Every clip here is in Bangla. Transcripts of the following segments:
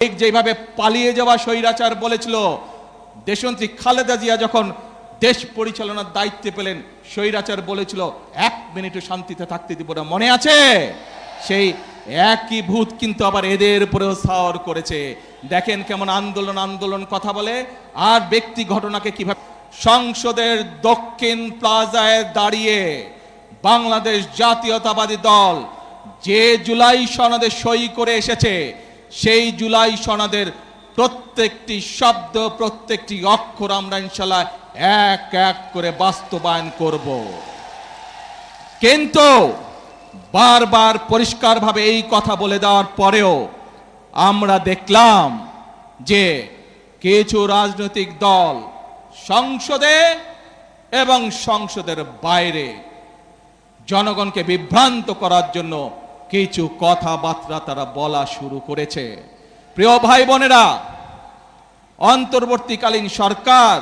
ঠিক যেভাবে পালিয়ে যাওয়া স্বৈরাচার বলেছিল, দেশনেত্রী খালেদা জিয়া যখন দেশ পরিচালনার দায়িত্বে পেলেন, স্বৈরাচার বলেছিল 1 মিনিটও শান্তিতে থাকতে দিব না, মনে আছে? সেই একই ভূত কিন্তু আবার এদের উপরেও সাওয়ার করেছে। দেখেন কেমন আন্দোলন আন্দোলন কথা বলে, আর ব্যক্তি ঘটনাকে কিভাবে। সংসদের দক্ষিণ প্লাজায় দাঁড়িয়ে বাংলাদেশ জাতীয়তাবাদী দল যে জুলাই সনদে সই করে এসেছে, সেই জুলাই সনদের প্রত্যেকটি শব্দ, প্রত্যেকটি অক্ষর আমরা ইনশাআল্লাহ এক এক করে বাস্তবায়ন করব। কিন্তু বারবার পরিষ্কারভাবে এই কথা বলে দেওয়ার পরেও আমরা দেখলাম যে কিছু রাজনৈতিক দল সংসদে এবং সংসদের বাইরে জনগণকে বিভ্রান্ত করার জন্য কিছু কথাবার্তা তারা বলা শুরু করেছে। প্রিয় ভাই বোনেরা, অন্তর্বর্তীকালীন সরকার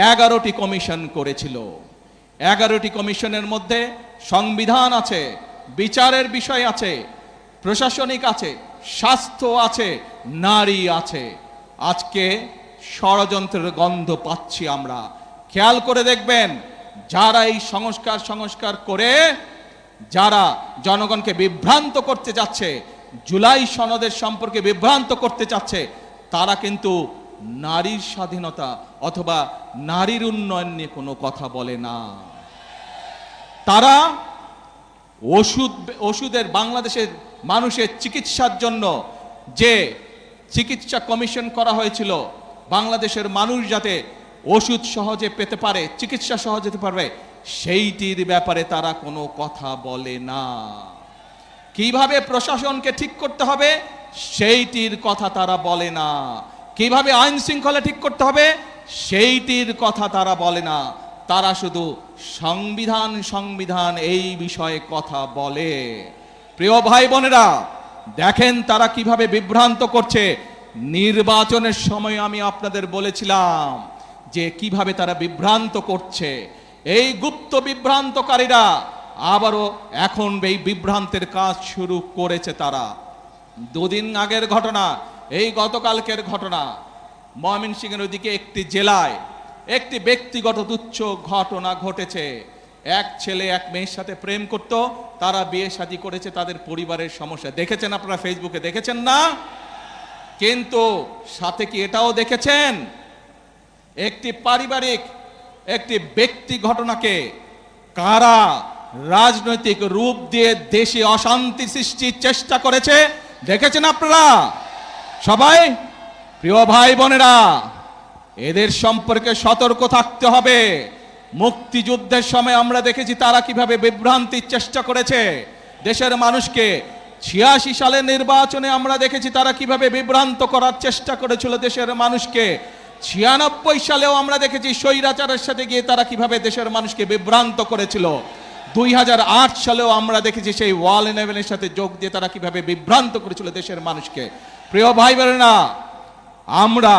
11টি কমিশন করেছিল। 11টি কমিশনের মধ্যে সংবিধান আছে, বিচারের বিষয় আছে, প্রশাসনিক আছে, স্বাস্থ্য আছে, নারী আছে। আজকে ষড়যন্ত্রের গন্ধ পাচ্ছি আমরা। খেয়াল করে দেখবেন, যারা এই সংস্কার করে যারা জনগণকে বিভ্রান্ত করতে যাচ্ছে, জুলাই সনদের সম্পর্কে বিভ্রান্ত করতে চাচ্ছে, তারা কিন্তু নারীর স্বাধীনতা অথবা নারীর উন্নয়ন নিয়ে কোনো কথা বলে না। তারা ওষুধের, বাংলাদেশের মানুষের চিকিৎসার জন্য যে চিকিৎসা কমিশন করা হয়েছিল, বাংলাদেশের মানুষ যাতে ওষুধ সহজে পেতে পারে, চিকিৎসা সহজে পেতে পারবে, সেইটির ব্যাপারে তারা কোনো কথা বলে না। কিভাবে প্রশাসনকে ঠিক করতে হবে সেইটির কথা তারা বলে না। কিভাবে আইন শৃঙ্খলা ঠিক করতে হবে সেইটির কথা তারা বলে না। তারা শুধু সংবিধান এই বিষয়ে কথা বলে। প্রিয় ভাই বোনেরা, দেখেন তারা কিভাবে বিভ্রান্ত করছে। নির্বাচনের সময় আমি আপনাদের বলেছিলাম যে কিভাবে তারা বিভ্রান্ত করছে। এই গুপ্ত বিভ্রান্তকারীরা আবারও এখন এই বিভ্রান্তের কাজ শুরু করেছে। তারা দুদিন আগের ঘটনা, এই গতকালকের ঘটনা, ময়মনসিংহের ওইদিকে একটি জেলায় একটি ব্যক্তিগত তুচ্ছ ঘটনা ঘটেছে। এক ছেলে এক মেয়ের সাথে প্রেম করত, তারা বিয়ে শাদী করেছে, তাদের পরিবারের সমস্যা দেখেছেন আপনারা, ফেসবুকে দেখেছেন না? কিন্তু সাথে কি এটাও দেখেছেন, একটি পারিবারিক একটি ব্যক্তি ঘটনাকে কারা রাজনৈতিক রূপ দিয়ে দেশে অশান্তি সৃষ্টির চেষ্টা করেছে? দেখেছেন আপনারা সবাই? প্রিয় ভাই বোনেরা, এদের সম্পর্কে সতর্ক থাকতে হবে। মুক্তিযুদ্ধের সময় আমরা দেখেছি তারা কিভাবে বিভ্রান্তির চেষ্টা করেছে দেশের মানুষকে। 86 সালের নির্বাচনে আমরা দেখেছি তারা কিভাবে বিভ্রান্ত করার চেষ্টা করেছিল দেশের মানুষকে। 96 সালেও আমরা দেখেছি স্বৈরাচারের সাথে গিয়ে তারা কিভাবে দেশের মানুষকে বিভ্রান্ত করেছিল। 2008 সালেও আমরা দেখেছি সেই ওয়াল 11-এর সাথে যোগ দিয়ে তারা কিভাবে বিভ্রান্ত করেছিল দেশের মানুষকে। প্রিয় ভাই বোনেরা, আমরা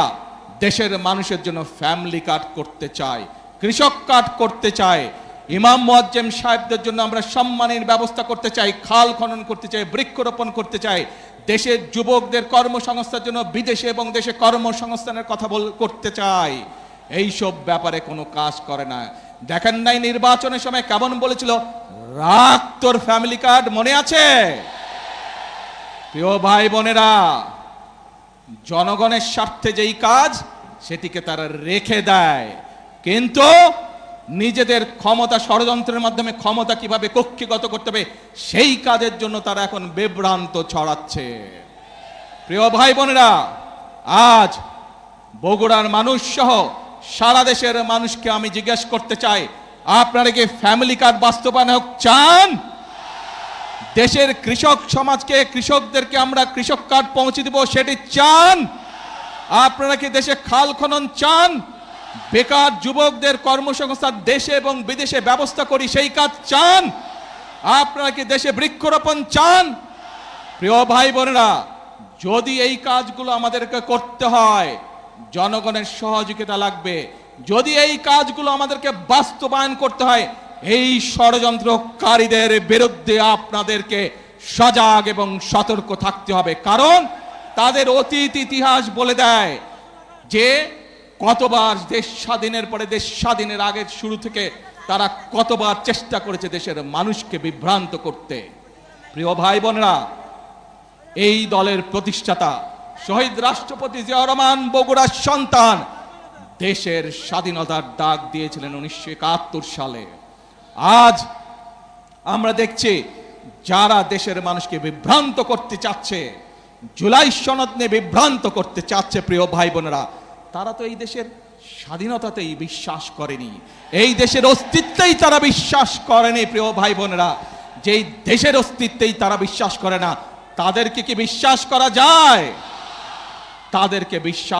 দেশের মানুষের জন্য ফ্যামিলি কার্ড করতে চাই, কৃষক কার্ড করতে চাই, ইমাম মুয়াজ্জেম সাহেবদের জন্য আমরা সম্মানের ব্যবস্থা করতে চাই, খাল খনন করতে চাই, বৃক্ষরোপণ করতে চাই, দেশের যুবকদের কর্মসংস্থানের জন্য বিদেশে এবং দেশে কর্মসংস্থানের কথা করতে চাই। এইসব ব্যাপারে কোনো কাজ করে না। দেখেন নাই নির্বাচনের সময় কেমন বলেছিল, রাখ তোর ফ্যামিলি কার্ড, মনে আছে? প্রিয় ভাই বোনেরা, জনগণের স্বার্থে যেই কাজ সেটিকে তারা রেখে দেয়, কিন্তু নিজেদের ক্ষমতা ষড়যন্ত্রের মাধ্যমে ক্ষমতা কিভাবে কক্ষিগত করতে হবে সেই কাজের জন্য তারা এখন বিভ্রান্ত ছড়াচ্ছে। প্রিয় ভাই বোনেরা, আজ বগুড়ার মানুষ সহ সারা দেশের মানুষকে আমি জিজ্ঞেস করতে চাই, আপনারা কি ফ্যামিলি কার্ড বাস্তবায়ন হোক চান? দেশের কৃষক সমাজকে, কৃষকদেরকে আমরা কৃষক কার্ড পৌঁছে দিব সেটি চান? আপনারা কি দেশে খাল খনন চান? বেকার যুবকদের কর্মসংস্থান দেশে এবং বিদেশে ব্যবস্থা করি সেই কাজ চান? আপনারা কি দেশে বৃক্ষরোপণ চান? প্রিয় ভাই বোনেরা, যদি এই কাজগুলো আমাদেরকে করতে হয় জনগণের সহযোগিতা লাগবে। যদি এই কাজগুলো আমাদেরকে বাস্তবায়ন করতে হয় এই ষড়যন্ত্রকারীদের বিরুদ্ধে আপনাদেরকে সজাগ এবং সতর্ক থাকতে হবে। কারণ তাদের অতীত ইতিহাস বলে দেয় যে কতবার দেশ স্বাধীনের পরে, দেশ স্বাধীনের আগের শুরু থেকে তারা কতবার চেষ্টা করেছে দেশের মানুষকে বিভ্রান্ত করতে। প্রিয় ভাই বোনেরা, এই দলের প্রতিষ্ঠাতা শহীদ রাষ্ট্রপতি জিয়াউর রহমান বগুড়ার সন্তান দেশের স্বাধীনতার ডাক দিয়েছিলেন 1971 সালে। আজ আমরা দেখছি যারা দেশের মানুষকে বিভ্রান্ত করতে চাচ্ছে, জুলাই সনদ নিয়ে বিভ্রান্ত করতে চাচ্ছে, প্রিয় ভাই বোনেরা, তারা তো এই দেশের স্বাধীনতাতেই বিশ্বাস করেনি, এই দেশের অস্তিত্বেই তারা বিশ্বাস করেনি। প্রিয় ভাই বোনেরা, যেই দেশের অস্তিত্বেই তারা বিশ্বাস করে না, তাদেরকে কি বিশ্বাস করা যায়? তাদেরকে বিশ্বাস